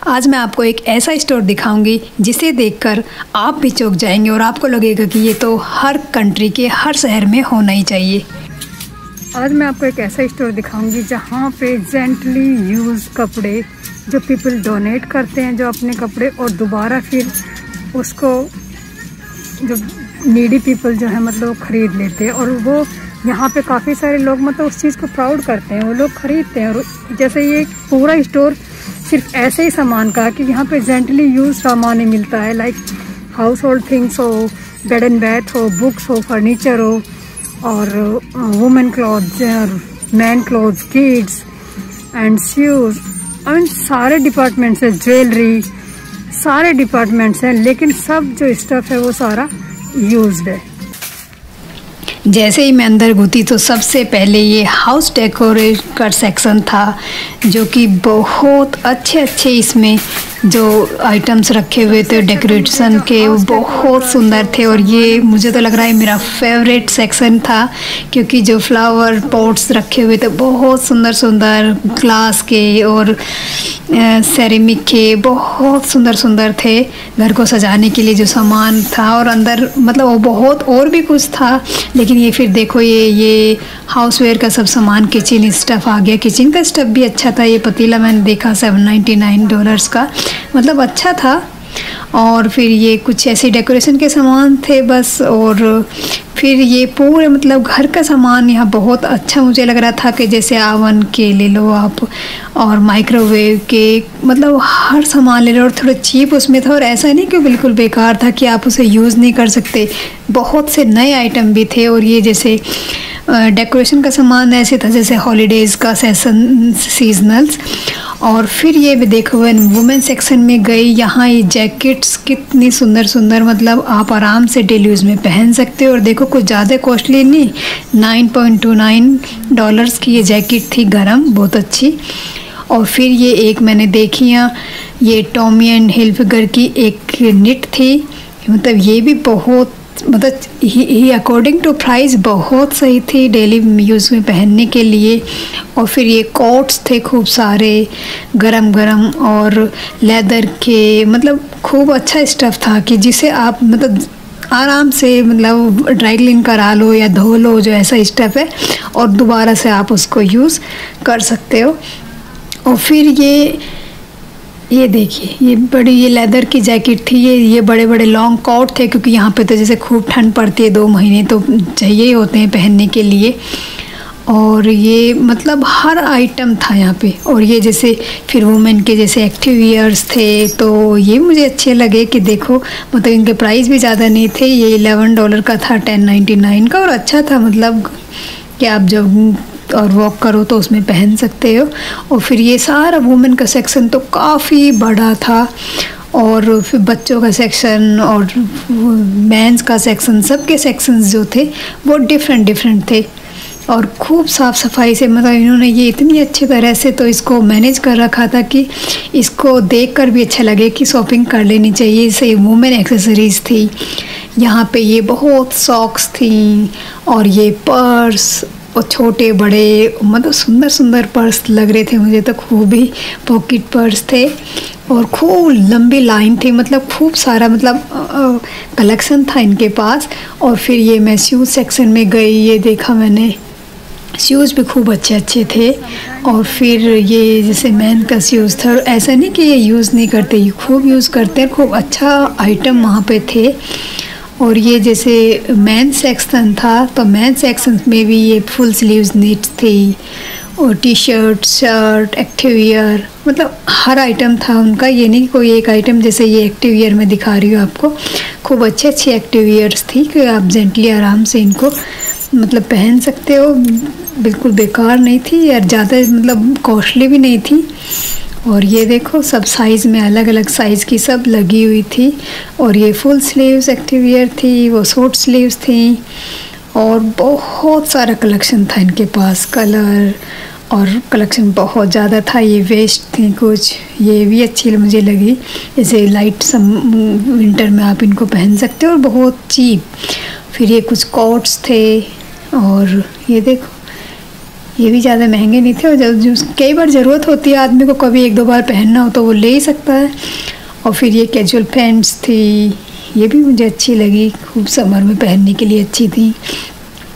आज मैं आपको एक ऐसा स्टोर दिखाऊंगी जिसे देखकर आप भी चौंक जाएंगे और आपको लगेगा कि ये तो हर कंट्री के हर शहर में होना ही चाहिए। आज मैं आपको एक ऐसा स्टोर दिखाऊंगी जहाँ पे जेंटली यूज़ कपड़े जो पीपल डोनेट करते हैं, जो अपने कपड़े और दोबारा फिर उसको जो नीडी पीपल जो है मतलब वो ख़रीद लेते हैं। और वो यहाँ पे काफ़ी सारे लोग मतलब उस चीज़ को प्राउड करते हैं, वो लोग ख़रीदते हैं। और जैसे ये पूरा स्टोर सिर्फ ऐसे ही सामान का कि यहाँ पे जेंटली यूज सामान ही मिलता है, लाइक हाउस होल्ड थिंग्स हो, बेड एंड बैथ हो, बुक्स हो, फर्नीचर हो, और वुमेन क्लॉथ्स और man clothes, kids and shoes. I mean सारे डिपार्टमेंट्स हैं, ज्वेलरी, सारे डिपार्टमेंट्स हैं, लेकिन सब जो स्टफ़ है वो सारा यूज्ड है। जैसे ही मैं अंदर घुसी तो सबसे पहले ये हाउस डेकोरेट का सेक्शन था, जो कि बहुत अच्छे इसमें जो आइटम्स रखे हुए थे डेकोरेशन के वो बहुत सुंदर थे। और ये मुझे तो लग रहा है मेरा फेवरेट सेक्शन था, क्योंकि जो फ्लावर पॉट्स रखे हुए थे बहुत सुंदर ग्लास के और सेरेमिक के, बहुत सुंदर थे। घर को सजाने के लिए जो सामान था, और अंदर मतलब वो बहुत और भी कुछ था, लेकिन ये फिर देखो ये हाउसवेयर का सब सामान, किचन स्टफ़ आ गया। किचन का स्टफ़ भी अच्छा था। ये पतीला मैंने देखा $799 का, मतलब अच्छा था। और फिर ये कुछ ऐसे डेकोरेशन के सामान थे बस। और फिर ये पूरे मतलब घर का सामान यहाँ बहुत अच्छा मुझे लग रहा था, कि जैसे आवन के ले लो आप, और माइक्रोवेव के, मतलब हर सामान ले लो। और थोड़ा चीप उसमें था, और ऐसा नहीं कि बिल्कुल बेकार था कि आप उसे यूज़ नहीं कर सकते। बहुत से नए आइटम भी थे। और ये जैसे डेकोरेशन का सामान ऐसे था जैसे हॉलीडेज़ का सीजनल्स। और फिर ये भी देखो वुमेन सेक्शन में गई, यहाँ ये जैकेट्स कितनी सुंदर, मतलब आप आराम से डेली यूज़ में पहन सकते हो। और देखो कुछ ज़्यादा कॉस्टली नहीं, $9.29 की ये जैकेट थी, गरम, बहुत अच्छी। और फिर ये एक मैंने देखी यहाँ, ये टॉमी एंड हिलफिगर की एक निट थी, मतलब ये भी बहुत मतलब ही अकॉर्डिंग टू प्राइस बहुत सही थी डेली यूज़ में पहनने के लिए। और फिर ये कोट्स थे खूब सारे, गरम और लेदर के, मतलब खूब अच्छा स्टफ़ था कि जिसे आप मतलब आराम से मतलब ड्राई क्लीन करा लो या धो लो, जो ऐसा स्टफ़ है, और दोबारा से आप उसको यूज़ कर सकते हो। और फिर ये देखिए ये लेदर की जैकेट थी। ये बड़े लॉन्ग कोट थे, क्योंकि यहाँ पे तो जैसे खूब ठंड पड़ती है, 2 महीने तो चाहिए ही होते हैं पहनने के लिए। और ये मतलब हर आइटम था यहाँ पे। और ये जैसे फिर वुमेन के जैसे एक्टिव वियर्स थे, तो ये मुझे अच्छे लगे कि देखो मतलब इनके प्राइस भी ज़्यादा नहीं थे। ये $11 का था, $10.99 का, और अच्छा था, मतलब कि आप जब और वॉक करो तो उसमें पहन सकते हो। और फिर ये सारा वुमेन का सेक्शन तो काफ़ी बड़ा था। और फिर बच्चों का सेक्शन और मेंस का सेक्शन, सबके सेक्शंस जो थे वो डिफरेंट थे। और खूब साफ़ सफाई से, मतलब इन्होंने ये इतनी अच्छी तरह से तो इसको मैनेज कर रखा था कि इसको देखकर भी अच्छा लगे कि शॉपिंग कर लेनी चाहिए। जैसे वुमेन एक्सेसरीज़ थी यहाँ पे, ये बहुत सॉक्स थी, और ये पर्स, और छोटे बड़े मतलब सुंदर पर्स लग रहे थे मुझे तो, खूब ही पॉकेट पर्स थे। और खूब लंबी लाइन थी, मतलब खूब सारा मतलब कलेक्शन था इनके पास। और फिर ये मैं शूज़ सेक्शन में गई, ये देखा मैंने शूज़ भी खूब अच्छे थे। और फिर ये जैसे मैन का शूज़ था, ऐसा नहीं कि ये यूज़ नहीं करते, ये खूब यूज़ करते हैं, खूब अच्छा आइटम वहाँ पे थे। और ये जैसे मैन सेक्शन था, तो मैन सेक्शन में भी ये फुल स्लीव्स नीट थी, और T shirt, shirt, active wear, मतलब हर आइटम था उनका। ये नहीं कि कोई एक आइटम, जैसे ये एक्टिव वियर में दिखा रही हूँ आपको, खूब अच्छी एक्टिव वियर्स थी कि आप जेंटली आराम से इनको मतलब पहन सकते हो, बिल्कुल बेकार नहीं थी, और ज़्यादा मतलब कॉस्टली भी नहीं थी। और ये देखो सब साइज़ में अलग साइज़ की सब लगी हुई थी। और ये फुल स्लीव्स एक्टिव वियर थी, वो शॉर्ट स्लीव्स थी, और बहुत सारा कलेक्शन था इनके पास, कलर और कलेक्शन बहुत ज़्यादा था। ये वेस्ट थी कुछ, ये भी अच्छी मुझे लगी, जैसे लाइट सम विंटर में आप इनको पहन सकते हो, और बहुत चीप। फिर ये कुछ कोट्स थे, और ये देखो ये भी ज़्यादा महंगे नहीं थे, और जब कई बार ज़रूरत होती है आदमी को, कभी 1-2 बार पहनना हो तो वो ले ही सकता है। और फिर ये कैजुअल पैंट्स थी, ये भी मुझे अच्छी लगी, खूब समर में पहनने के लिए अच्छी थी,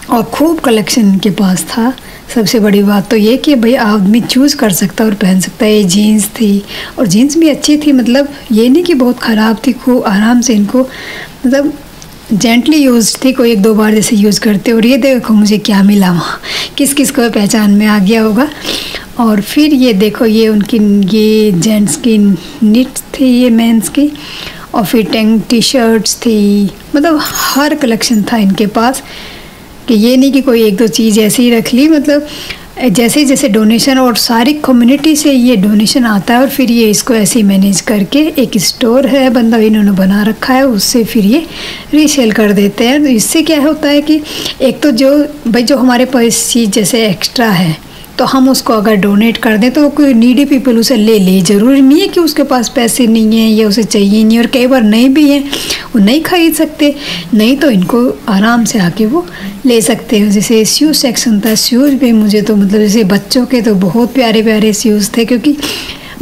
और खूब कलेक्शन इनके पास था। सबसे बड़ी बात तो ये कि भाई आदमी चूज़ कर सकता है और पहन सकता है। ये जीन्स थी, और जीन्स भी अच्छी थी, मतलब ये नहीं कि बहुत ख़राब थी, खूब आराम से इनको मतलब जेंटली यूज थी, कोई 1-2 बार जैसे यूज़ करते। और ये देखो मुझे क्या मिला वहाँ, किस किस को पहचान में आ गया होगा। और फिर ये देखो ये उनकी ये जेंट्स की निट थी, ये मेंस की, और फिर टैंक टी शर्ट्स थी, मतलब हर कलेक्शन था इनके पास, कि ये नहीं कि कोई 1-2 चीज़ ऐसे ही रख ली। मतलब जैसे जैसे डोनेशन, और सारी कम्युनिटी से ये डोनेशन आता है, और फिर ये इसको ऐसे ही मैनेज करके एक स्टोर है बंदा इन्होंने बना रखा है, उससे फिर ये रीसेल कर देते हैं। तो इससे क्या होता है कि एक तो जो हमारे पास चीज़ जैसे एक्स्ट्रा है, तो हम उसको अगर डोनेट कर दें तो कोई नीडी पीपल उसे ले। ज़रूरी नहीं है कि उसके पास पैसे नहीं हैं या उसे चाहिए नहीं, और कई बार नहीं भी हैं, वो नहीं खरीद सकते, नहीं तो इनको आराम से आके वो ले सकते हैं। जैसे शूज़ सेक्शन था, शूज़ भी मुझे तो मतलब जैसे बच्चों के तो बहुत प्यारे प्यारे शूज़ थे, क्योंकि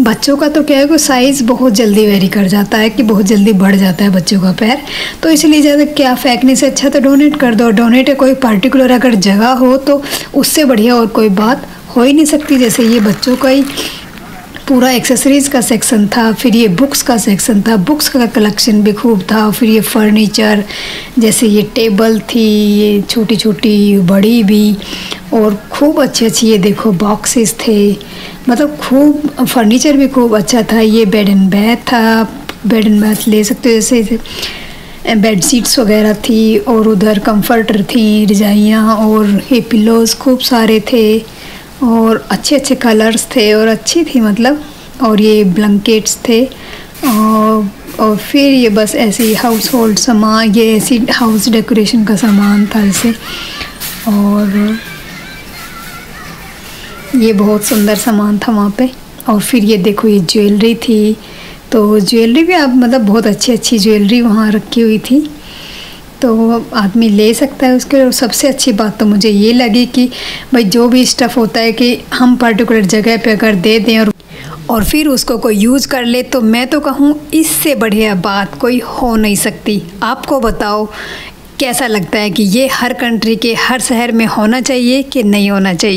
बच्चों का तो क्या है कि साइज़ बहुत जल्दी वेरी कर जाता है, कि बहुत जल्दी बढ़ जाता है बच्चों का पैर, तो इसलिए ज़्यादा क्या फेंकने से अच्छा तो डोनेट कर दो। डोनेट है कोई पर्टिकुलर अगर जगह हो तो उससे बढ़िया और कोई बात हो ही नहीं सकती। जैसे ये बच्चों का ही पूरा एक्सेसरीज़ का सेक्शन था, फिर ये बुक्स का सेक्शन था, बुक्स का कलेक्शन भी खूब था, फिर ये फर्नीचर, जैसे ये टेबल थी, ये छोटी छोटी बड़ी भी, और खूब अच्छी अच्छी ये देखो बॉक्सेस थे, मतलब खूब फर्नीचर भी खूब अच्छा था। ये बेड एंड बैथ था, बेड एंड बैथ ले सकते हो, जैसे बेड शीट्स वगैरह थी, और उधर कंफर्टर थी, रजाइयाँ, और ये पिलोज़ खूब सारे थे, और अच्छे अच्छे कलर्स थे, और अच्छी थी मतलब। और ये ब्लैंकेट्स थे, और फिर ये बस ऐसे ही हाउस होल्ड सामान, ये ऐसी हाउस डेकोरेशन का सामान था जैसे। और ये बहुत सुंदर सामान था वहाँ पे। और फिर ये देखो ये ज्वेलरी थी, तो ज्वेलरी भी आप मतलब बहुत अच्छी अच्छी ज्वेलरी वहाँ रखी हुई थी, तो आदमी ले सकता है उसके। और सबसे अच्छी बात तो मुझे ये लगी कि भाई जो भी स्टफ़ होता है कि हम पर्टिकुलर जगह पे अगर दे दें और फिर उसको कोई यूज़ कर ले, तो मैं तो कहूँ इससे बढ़िया बात कोई हो नहीं सकती। आपको बताओ कैसा लगता है कि ये हर कंट्री के हर शहर में होना चाहिए कि नहीं होना चाहिए?